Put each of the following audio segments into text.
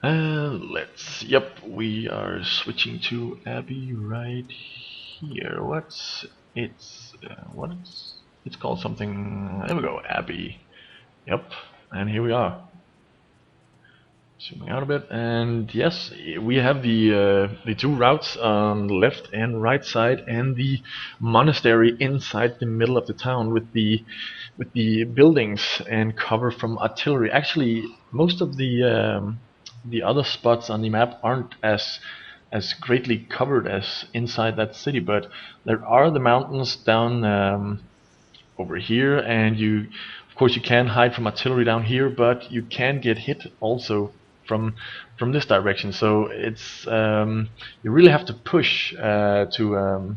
Yep, we are switching to Abbey right here. It's called something. There we go, Abbey. Yep, and here we are. Zooming out a bit, and yes, we have the two routes on the left and right side, and the monastery inside the middle of the town with the buildings and cover from artillery. Actually, most of the other spots on the map aren't as greatly covered as inside that city, but there are the mountains down over here, and you, of course, you can hide from artillery down here, but you can get hit also from this direction. So it's you really have to push to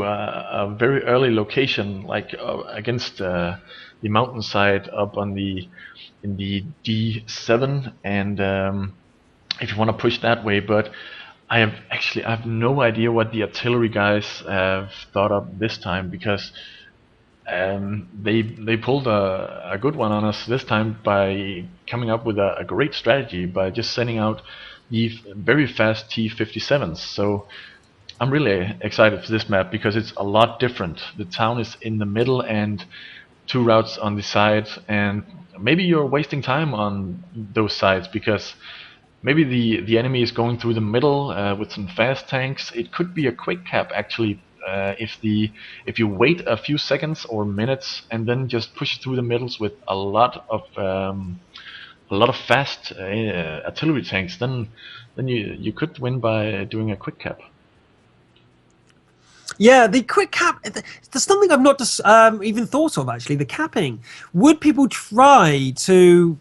a very early location, like against the mountainside up on the in the D7, and if you want to push that way. But I have no idea what the artillery guys have thought up this time, because they pulled a good one on us this time by coming up with a great strategy by just sending out the very fast T-57s. So I'm really excited for this map because it's a lot different. The town is in the middle and two routes on the side, and maybe you're wasting time on those sides because maybe the enemy is going through the middle with some fast tanks. It could be a quick cap actually, if you wait a few seconds or minutes and then just push through the middles with a lot of fast artillery tanks, then you could win by doing a quick cap. Yeah, the quick cap. There's something I've not just even thought of actually. The capping. Would people try to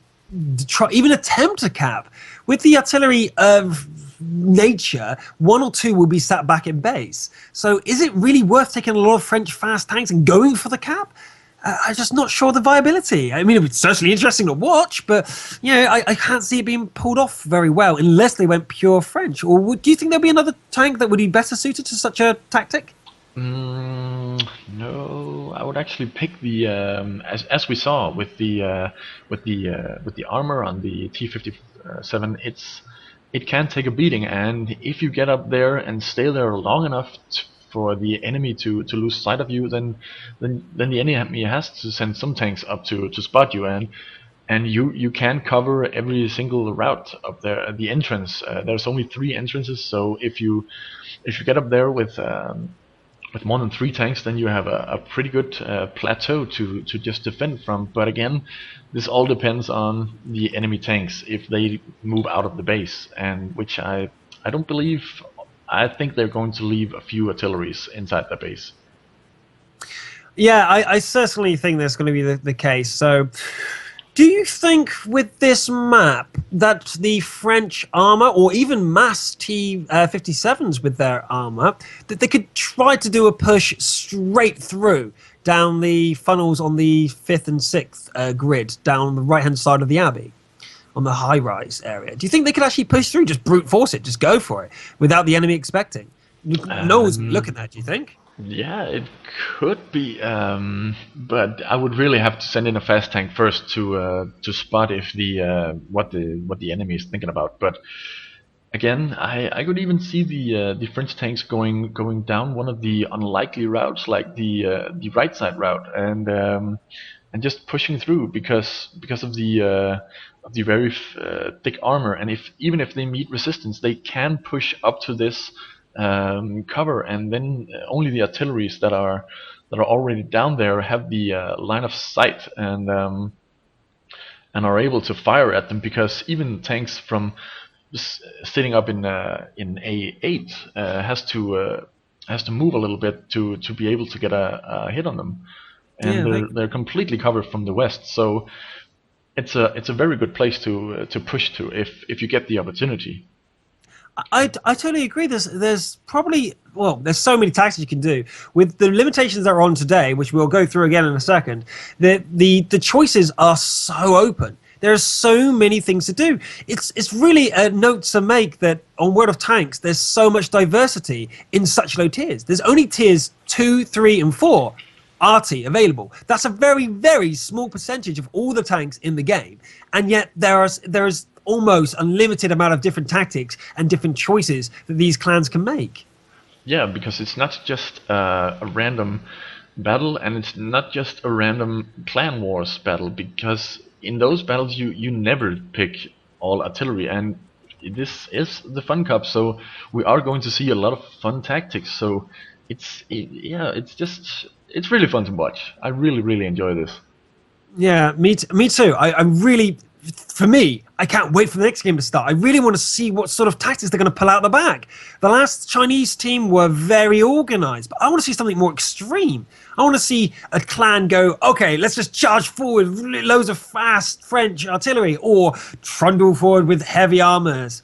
even attempt a cap with the artillery of nature? One or two will be sat back in base. So is it really worth taking a lot of French fast tanks and going for the cap? I'm just not sure the viability. I mean, it's certainly interesting to watch, but you know, I can't see it being pulled off very well unless they went pure French. Or do you think there'll be another tank that would be better suited to such a tactic? No, I would actually pick the as we saw with the armor on the T-57. It can take a beating, and if you get up there and stay there long enough for the enemy to lose sight of you, then the enemy has to send some tanks up to spot you, and you can cover every single route up there at the entrance. There's only 3 entrances, so if you get up there with more than 3 tanks, then you have a pretty good plateau to just defend from. But again, this all depends on the enemy tanks if they move out of the base, and which I don't believe. I think they're going to leave a few artilleries inside the base. Yeah, I certainly think that's going to be the case. So, do you think with this map that the French armor, or even mass T-57s with their armor, that they could try to do a push straight through down the funnels on the 5th and 6th grid, down the right-hand side of the Abbey, on the high-rise area? Do you think they could actually push through, just brute force it, just go for it, without the enemy expecting? No one's looking at, do you think? Yeah, it could be, but I would really have to send in a fast tank first to spot if what the enemy is thinking about. But again, I could even see the French tanks going down one of the unlikely routes, like the right side route, and just pushing through because of the very thick armor. And even if they meet resistance, they can push up to this cover, and then only the artilleries that are already down there have the line of sight, and are able to fire at them, because even tanks from sitting up in A8 has to move a little bit to be able to get a hit on them, and Yeah, they're completely covered from the west. So it's a very good place to push to if you get the opportunity. I totally agree. There's probably, well, there's so many tactics you can do with the limitations that are on today, which we'll go through again in a second. The choices are so open. There are so many things to do. It's really a note to make that on World of Tanks, there's so much diversity in such low tiers. There's only tiers 2, 3, and 4 RT available. That's a very, very small percentage of all the tanks in the game, and yet there's almost unlimited amount of different tactics and different choices that these clans can make. Yeah, because it's not just a random battle, and it's not just a random clan wars battle, because in those battles you never pick all artillery, and this is the Fun Cup, so we are going to see a lot of fun tactics. So it's really fun to watch. I really enjoy this. Yeah, me too. I'm really, for me, I can't wait for the next game to start. I really want to see what sort of tactics they're going to pull out the bag. The last Chinese team were very organized, but I want to see something more extreme. I want to see a clan go, okay, let's just charge forward with loads of fast French artillery, or trundle forward with heavy armors.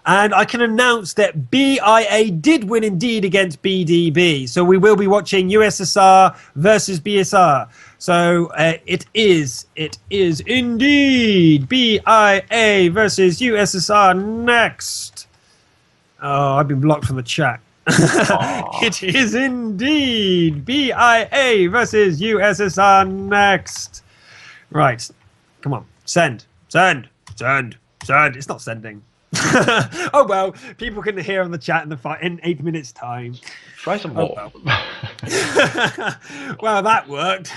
And I can announce that BIA did win indeed against BDB. So we will be watching USSR versus BSR. So it is indeed BIA versus USSR next. Oh, I've been blocked from the chat. It is indeed BIA versus USSR next. Right. Come on. Send. It's not sending. Oh well, people can hear on the chat in 8 minutes time. Try some more. Oh, well. Well, that worked.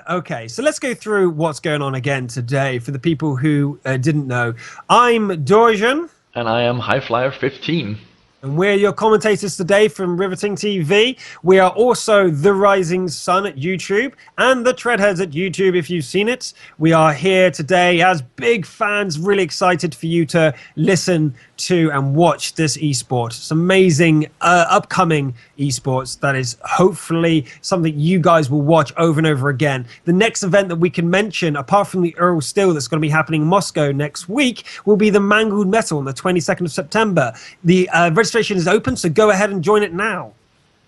Okay, so let's go through what's going on again today for the people who didn't know. I'm Dorjan. And I am HighFlyer15. And we're your commentators today from RivetingTV. We are also TheRiisingSun at YouTube and the Treadheads at YouTube if you've seen it. We are here today as big fans, really excited for you to listen to and watch this esport. It's amazing upcoming esports that is hopefully something you guys will watch over and over again. The next event that we can mention, apart from the Earl Steel that's going to be happening in Moscow next week, will be the Mangled Metal on the 22nd of September. The registration is open, so go ahead and join it now.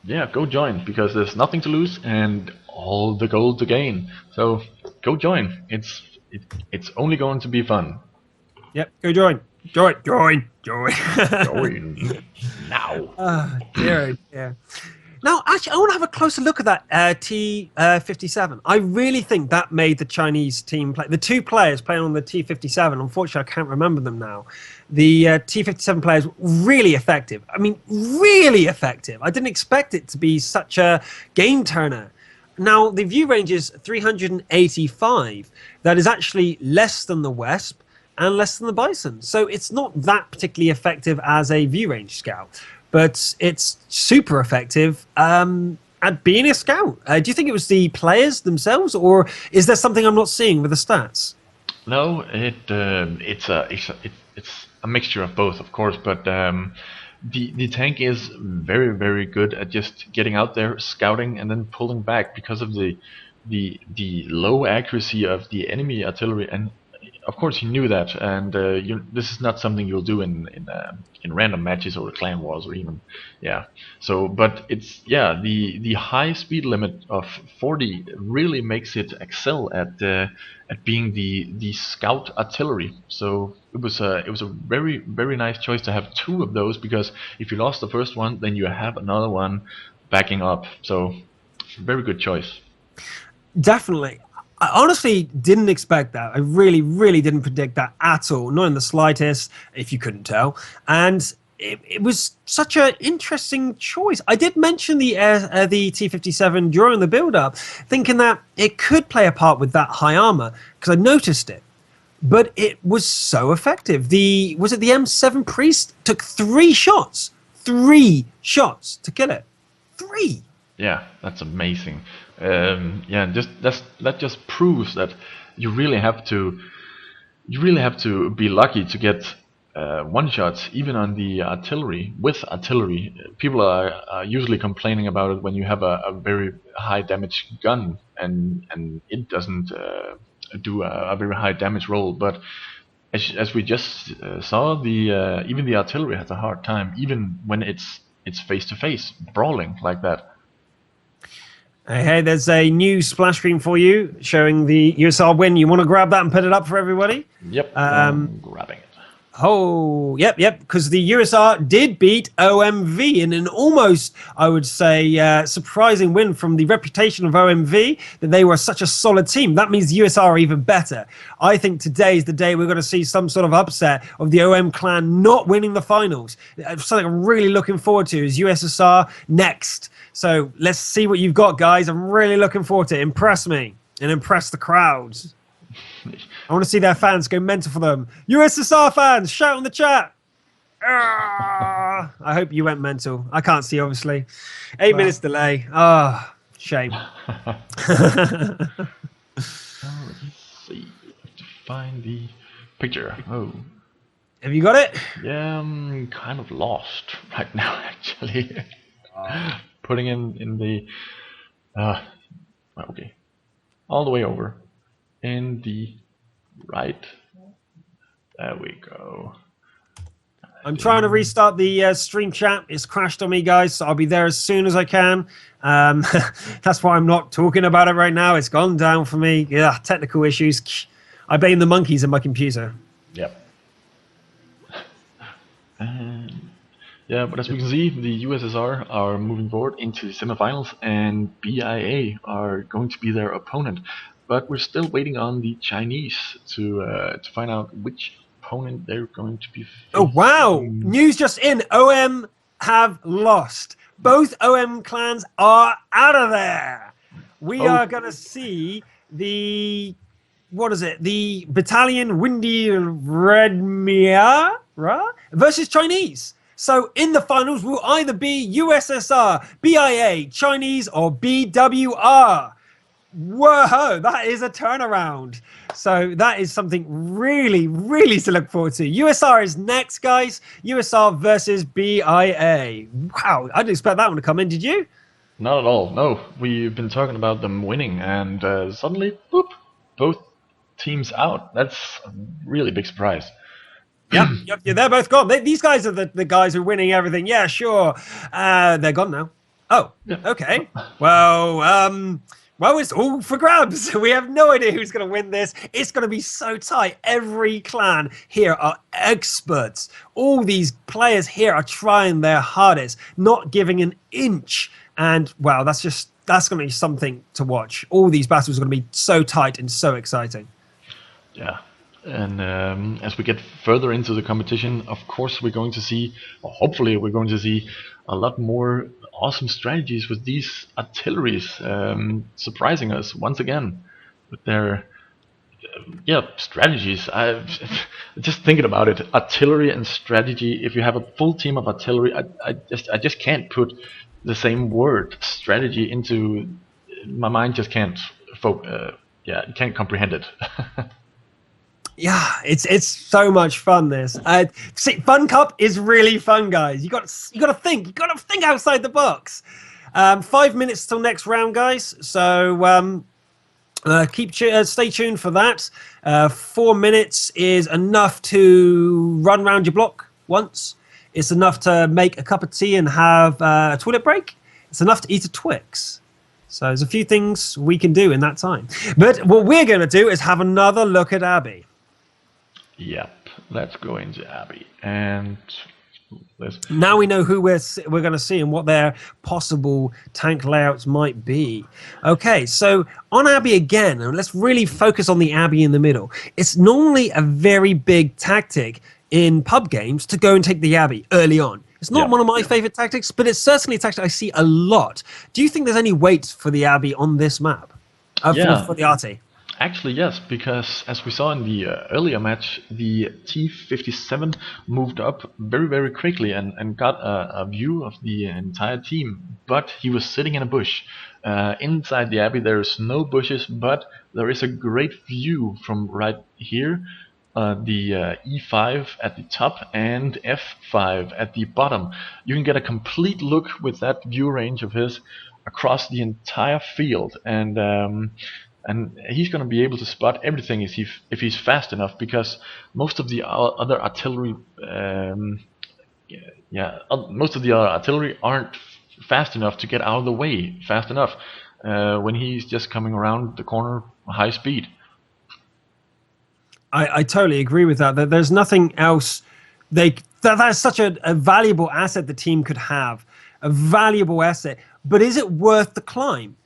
Yeah, go join, because there's nothing to lose and all the gold to gain. So go join. It's only going to be fun. Yep, go join. Join. Join now. Dear. Now, actually, I want to have a closer look at that T-57. I really think that made the Chinese team play. The two players playing on the T-57, unfortunately, I can't remember them now. The T-57 players, really effective. I mean, really effective. I didn't expect it to be such a game turner. Now, the view range is 385. That is actually less than the Wesp and less than the Bison. So it's not that particularly effective as a view range scout, but it's super effective at being a scout. Do you think it was the players themselves, or is there something I'm not seeing with the stats? No, it's a mixture of both, of course, but the tank is very good at just getting out there, scouting, and then pulling back because of the low accuracy of the enemy artillery. And of course he knew that, and this is not something you'll do in random matches or clan wars or even, yeah. So, but it's, yeah, the high speed limit of 40 really makes it excel at being the scout artillery. So it was a very nice choice to have two of those, because if you lost the first one, then you have another one backing up. So very good choice. Definitely. I honestly didn't expect that. I really didn't predict that at all, not in the slightest, if you couldn't tell. And it was such an interesting choice. I did mention the T-57 during the build-up, thinking that it could play a part with that high armor, because I noticed it. But it was so effective. Was it the M7 Priest? Took 3 shots. 3 shots to kill it. 3! Yeah, that's amazing. Yeah, that just proves that you really have to be lucky to get one shots even on the artillery. With artillery, people are usually complaining about it when you have a very high damage gun and it doesn't do a very high damage roll. But as we just saw, even the artillery has a hard time, even when it's face to face brawling like that. Hey, there's a new splash screen for you showing the USR win. You want to grab that and put it up for everybody? Yep, I'm grabbing it. Oh, yep, because the USR did beat OMV in an almost, I would say, surprising win from the reputation of OMV that they were such a solid team. That means the USR are even better. I think today is the day we're going to see some sort of upset of the OM clan not winning the finals. Something I'm really looking forward to is USSR next. So let's see what you've got, guys. I'm really looking forward to it. Impress me and impress the crowds. I want to see their fans go mental for them. USSR fans, shout in the chat. I hope you went mental. I can't see, obviously. 8 minutes delay. Ah, shame. Let's see. To find the picture. Oh. Have you got it? Yeah, I'm kind of lost right now, actually. Putting in the... okay. All the way over. In the right. There we go. I'm trying to restart the stream chat. It's crashed on me, guys, so I'll be there as soon as I can. That's why I'm not talking about it right now. It's gone down for me. Yeah, technical issues. I blame the monkeys in my computer. Yep. Yeah, but as we can see, the USSR are moving forward into the semifinals, and BIA are going to be their opponent. But we're still waiting on the Chinese to find out which opponent they're going to be facing. Oh wow! News just in: OM have lost. Both OM clans are out of there. We are going to see the the Battalion Windy Redmia versus Chinese. So in the finals will either be USSR, BIA, Chinese, or BWR. Whoa, that is a turnaround. So that is something really, really to look forward to. USR is next, guys. USR versus BIA. Wow, I didn't expect that one to come in, did you? Not at all, no. We've been talking about them winning, and suddenly, boop, both teams out. That's a really big surprise. Yep, they're both gone. These guys are the guys who are winning everything. Yeah, sure. They're gone now. Oh, okay. Well, it's all for grabs. We have no idea who's going to win this. It's going to be so tight. Every clan here are experts. All these players here are trying their hardest, not giving an inch. And, wow, that's going to be something to watch. All these battles are going to be so tight and so exciting. Yeah. And as we get further into the competition, of course, we're going to see, or hopefully we're going to see, a lot more awesome strategies with these artilleries surprising us once again with their strategies. Just thinking about it, artillery and strategy. If you have a full team of artillery, I just can't put the same word strategy into my mind. Just can't can't comprehend it. Yeah, it's so much fun. This see, Fun Cup is really fun, guys. You got to think outside the box. 5 minutes till next round, guys. So stay tuned for that. 4 minutes is enough to run around your block once. It's enough to make a cup of tea and have a toilet break. It's enough to eat a Twix. So there's a few things we can do in that time. But what we're going to do is have another look at Abbey. Yep, let's go into Abbey, and now we know who we're going to see and what their possible tank layouts might be. Okay, so on Abbey again, and let's really focus on the Abbey in the middle. It's normally a very big tactic in pub games to go and take the Abbey early on. It's not one of my favorite tactics, but it's certainly a tactic I see a lot. Do you think there's any weight for the Abbey on this map? For the Arty? Actually, yes, because as we saw in the earlier match, the T-57 moved up very, very quickly and got a view of the entire team, but he was sitting in a bush. Inside the Abbey there's no bushes, but there is a great view from right here, the E5 at the top and F5 at the bottom. You can get a complete look with that view range of his across the entire field, and he's going to be able to spot everything if he's fast enough, because most of the other artillery, most of the other artillery aren't fast enough to get out of the way fast enough when he's just coming around the corner high speed. I totally agree with that. That there's nothing else that's such a valuable asset the team could have, a valuable asset. But is it worth the climb?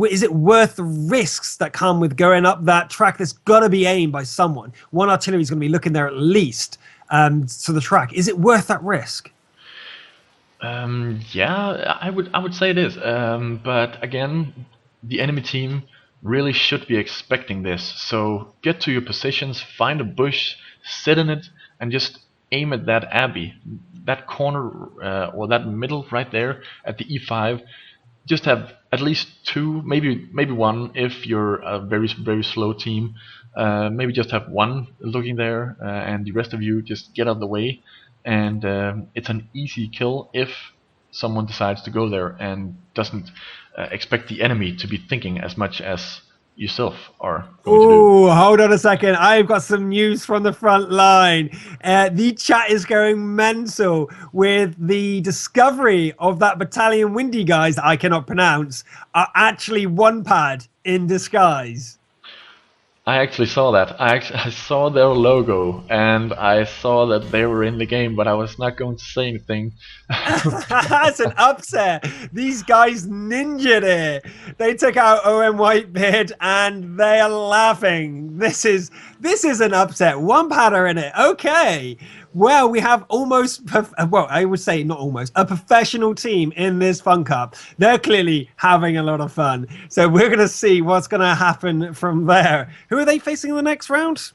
Is it worth the risks that come with going up that track that's got to be aimed by someone? One artillery is going to be looking there at least to the track. Is it worth that risk? Yeah, I would say it is. But again, the enemy team really should be expecting this. So get to your positions, find a bush, sit in it, and just aim at that Abbey, that corner or that middle right there at the E5. Just have at least two, maybe one if you're a very slow team. Maybe just have one looking there, and the rest of you just get out of the way. And it's an easy kill if someone decides to go there and doesn't expect the enemy to be thinking as much as yourself are going to do. Oh, hold on a second. I've got some news from the front line. The chat is going mental with the discovery of that battalion Windy guys that I cannot pronounce are actually one pad in disguise. I actually saw that. I saw their logo and I saw that they were in the game, but I was not going to say anything. That's an upset. These guys ninja'd it. They took out OM Whitebeard and they are laughing. This is an upset. One padder in it. Okay. Well, we have I would say not almost, a professional team in this Fun Cup. They're clearly having a lot of fun. So we're going to see what's going to happen from there. Who are they facing in the next round?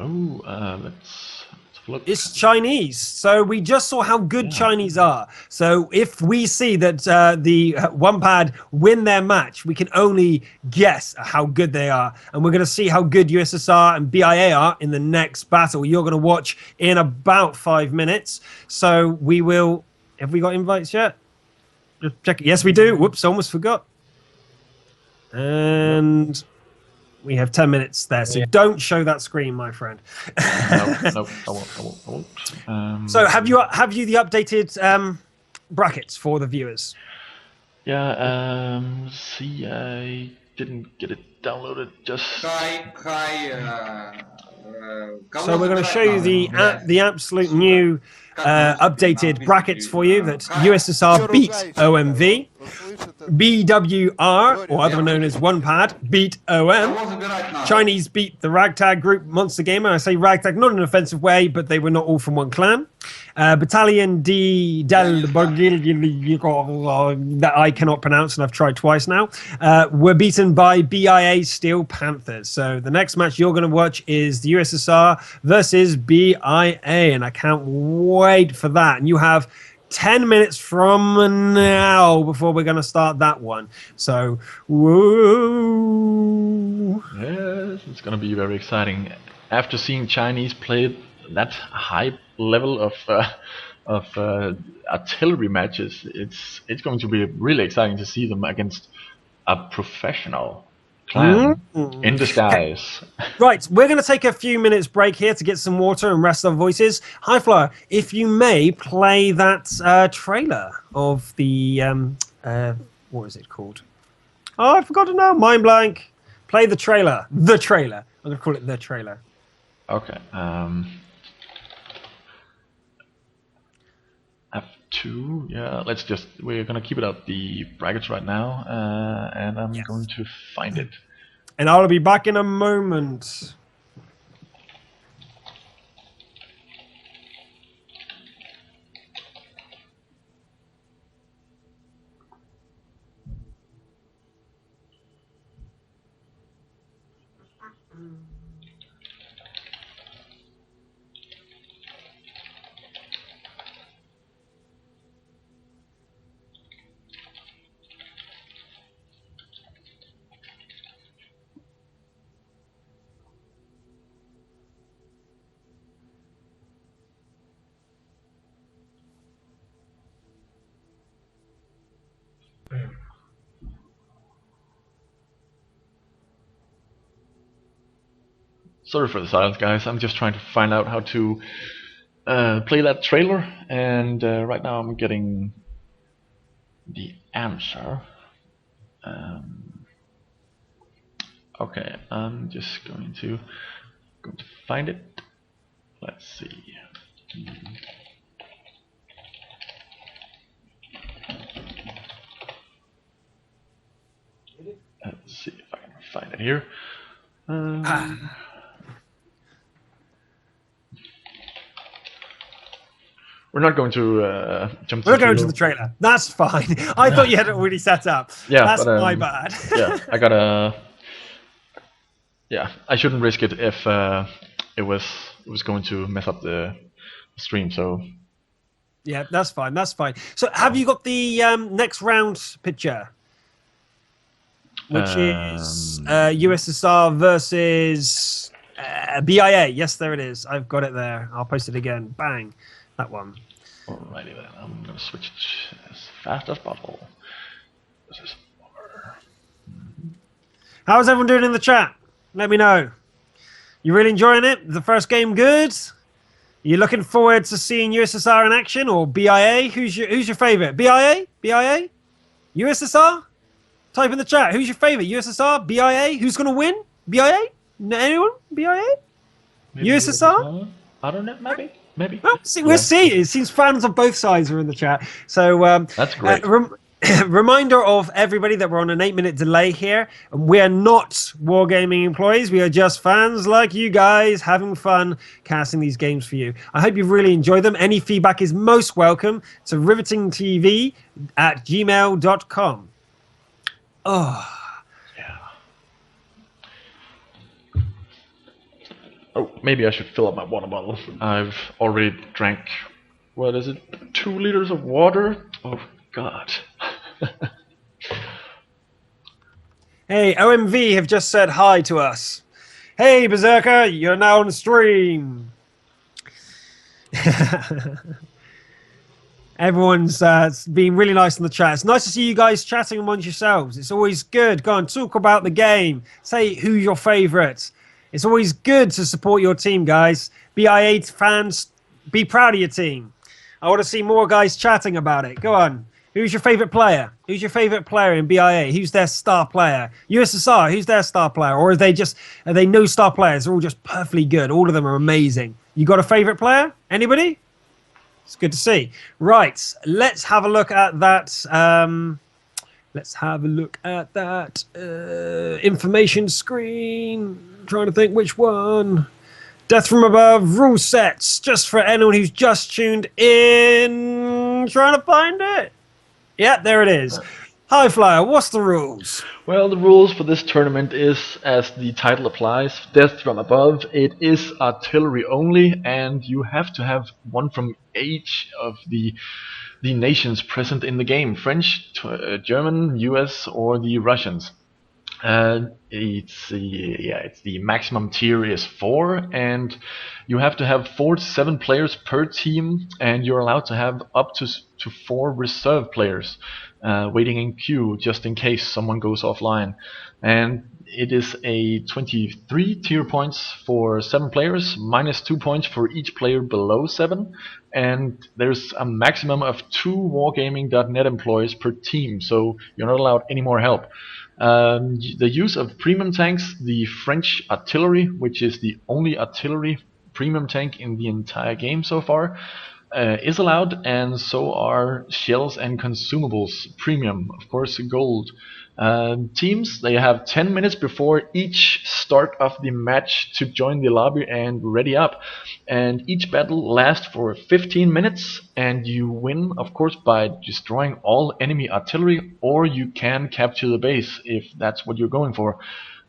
Oh, let's look. It's Chinese. So we just saw how good Chinese are. So if we see that the one pad win their match, we can only guess how good they are. And we're going to see how good USSR and BIA are in the next battle you're going to watch in about 5 minutes. So we will... Have we got invites yet? Just check it. Yes, we do. Whoops, almost forgot. And... we have 10 minutes there, so don't show that screen, my friend. No, I won't. So have you the updated brackets for the viewers? Yeah, see, I didn't get it downloaded just... So we're going to show you the absolute new updated brackets for you. That USSR beat OMV, BWR, or otherwise known as One Pad, beat OM. Chinese beat the Ragtag group Monster Gamer. I say Ragtag not in an offensive way, but they were not all from one clan. Battalion D Del that I cannot pronounce and I've tried twice now, were beaten by BIA Steel Panthers. So the next match you're going to watch is the USSR versus BIA, and I can't wait for that. And you have 10 minutes from now before we're going to start that one. So, woo! Yes, it's going to be very exciting. After seeing Chinese play that high level of artillery matches, it's going to be really exciting to see them against a professional clan in disguise. Right, we're going to take a few minutes break here to get some water and rest our voices. Highflyer, if you may play that trailer of the what is it called? Oh, I forgot to know. Mind blank. Play the trailer. The trailer. I'm going to call it the trailer. Okay. F2. Yeah. We're gonna keep it up the brackets right now, and I'm going to find it. And I'll be back in a moment. Sorry for the silence, guys. I'm just trying to find out how to play that trailer, and right now I'm getting the answer. Okay, I'm just going to find it. Let's see. Let's see if I can find it here. We're not going to jump to We're going to the trailer. That's fine. I thought you had it already set up. Yeah, that's but, my bad. Yeah, I gotta. Yeah, I shouldn't risk it if it was going to mess up the stream. So. Yeah, that's fine. That's fine. So, have you got the next round picture, which is USSR versus BIA? Yes, there it is. I've got it there. I'll post it again. Bang, that one. Alrighty then. I'm gonna switch it as fast as possible. This is How's everyone doing in the chat? Let me know. You really enjoying it? The first game good? You looking forward to seeing USSR in action or BIA? Who's your favorite? BIA? BIA? USSR? Type in the chat. Who's your favorite? USSR? BIA? Who's gonna win? BIA? Anyone? BIA? USSR? I don't know. Maybe. Well, we'll see. It seems fans on both sides are in the chat. So that's great. Reminder of everybody that we're on an 8-minute delay here. We are not Wargaming employees. We are just fans like you guys having fun casting these games for you. I hope you've really enjoyed them. Any feedback is most welcome to RivetingTV@gmail.com. Oh. Yeah. Oh, maybe I should fill up my water bottle. I've already drank, what is it, 2 liters of water? Oh, God. Hey, OMV have just said hi to us. Hey, Berserker, you're now on stream. Everyone's being really nice in the chat. It's nice to see you guys chatting amongst yourselves. It's always good. Go on, talk about the game. Say who's your favourite. It's always good to support your team, guys. BI8 fans, be proud of your team. I want to see more guys chatting about it. Go on. Who's your favourite player? Who's your favourite player in BIA? Who's their star player? USSR, who's their star player? Or are they no star players? They're all just perfectly good. All of them are amazing. You got a favourite player? Anybody? It's good to see. Right, let's have a look at that. Information screen. I'm trying to think which one. Death from Above, rule sets. Just for anyone who's just tuned in. Trying to find it. Yeah, there it is. Hi, Flyer, what's the rules? Well, the rules for this tournament is, as the title applies, Death from Above. It is artillery only, and you have to have one from each of the nations present in the game. French, German, US, or the Russians. It's the maximum tier is 4, and you have to have 4 to 7 players per team, and you're allowed to have up to 4 reserve players waiting in queue just in case someone goes offline. And it is a 23 tier points for 7 players, minus 2 points for each player below 7, and there's a maximum of 2 Wargaming.net employees per team, so you're not allowed any more help. The use of premium tanks, the French artillery, which is the only artillery premium tank in the entire game so far, is allowed, and so are shells and consumables premium, of course gold. Teams, they have 10 minutes before each start of the match to join the lobby and ready up, and each battle lasts for 15 minutes, and you win of course by destroying all enemy artillery, or you can capture the base if that's what you're going for.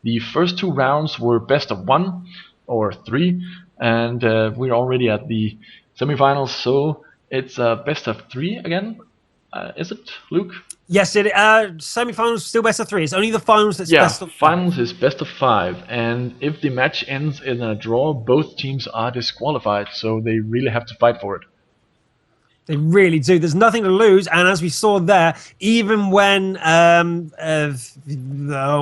The first 2 rounds were best of 1 or 3, and we're already at the semifinals, so it's best of 3 again. Is it, Luke? Yes, it semi-finals still best of 3. It's only the finals that's best of 5. Finals is best of 5, and if the match ends in a draw, both teams are disqualified, so they really have to fight for it. They really do. There's nothing to lose, and as we saw there, even when oh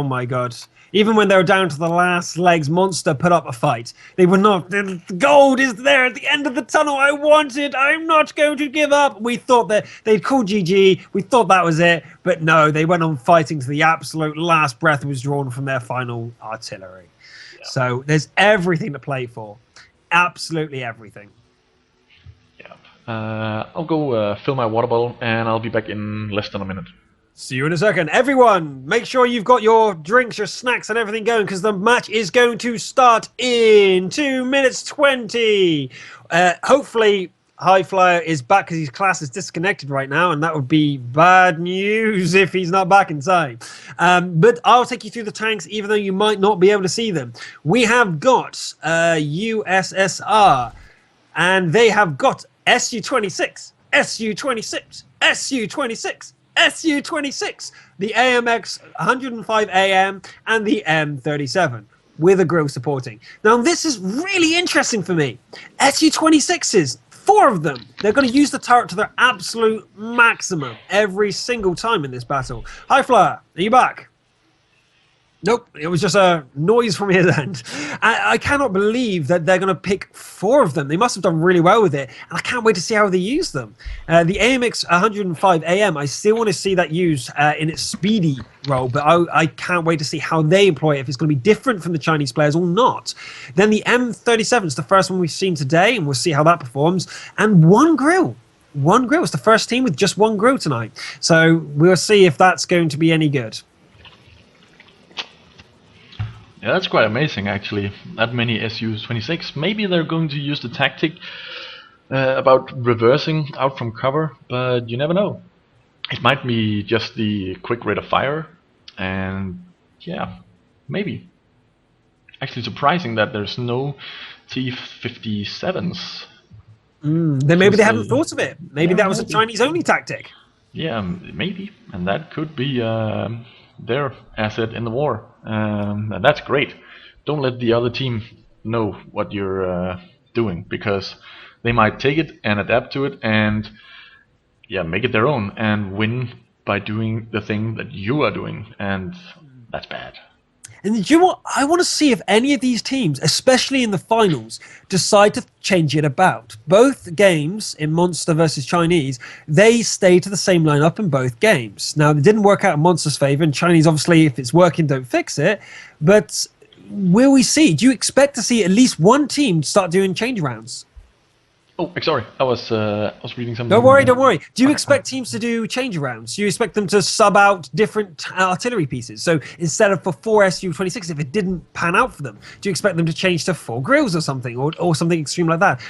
my god, Even when they were down to the last legs, Monster put up a fight. They were not. The gold is there at the end of the tunnel. I want it. I'm not going to give up. We thought that they'd called GG. We thought that was it. But no, they went on fighting to the absolute last breath was drawn from their final artillery. Yeah. So there's everything to play for. Absolutely everything. Yeah. I'll go fill my water bottle, and I'll be back in less than a minute. See you in a second. Everyone, make sure you've got your drinks, your snacks, and everything going, because the match is going to start in 2 minutes 20. Hopefully, High Flyer is back because his class is disconnected right now, and that would be bad news if he's not back in time. But I'll take you through the tanks, even though you might not be able to see them. We have got USSR, and they have got SU-26, SU-26, SU-26, SU-26, the AMX 105 AM, and the M37, with a grill supporting. Now, this is really interesting for me. SU-26s, 4 of them. They're going to use the turret to their absolute maximum every single time in this battle. High Flyer, are you back? Nope, it was just a noise from his end. I cannot believe that they're going to pick 4 of them. They must have done really well with it, and I can't wait to see how they use them. The AMX 105 AM, I still want to see that used in its speedy role, but I can't wait to see how they employ it, if it's going to be different from the Chinese players or not. Then the M37 is the first one we've seen today, and we'll see how that performs. And one grill. One grill. It's the first team with just one grill tonight. So we'll see if that's going to be any good. Yeah, that's quite amazing, actually. That many SU-26. Maybe they're going to use the tactic about reversing out from cover, but you never know. It might be just the quick rate of fire, and yeah, maybe. Actually surprising that there's no T-57s. Then maybe they haven't thought of it. Maybe that was a Chinese-only tactic. Yeah, maybe. And that could be their asset in the war. And that's great. Don't let the other team know what you're doing, because they might take it and adapt to it and make it their own and win by doing the thing that you are doing, and that's bad. And do you know what? I want to see if any of these teams, especially in the finals, decide to change it about. Both games in Monster versus Chinese, they stay to the same lineup in both games. Now, it didn't work out in Monster's favor, and Chinese, obviously, if it's working, don't fix it. But will we see? Do you expect to see at least one team start doing change rounds? Oh, sorry, I was reading something. Don't worry, don't worry. Do you expect teams to do change arounds? Do you expect them to sub out different artillery pieces? So instead of for 4 SU-26, if it didn't pan out for them, do you expect them to change to 4 grills or something, or something extreme like that?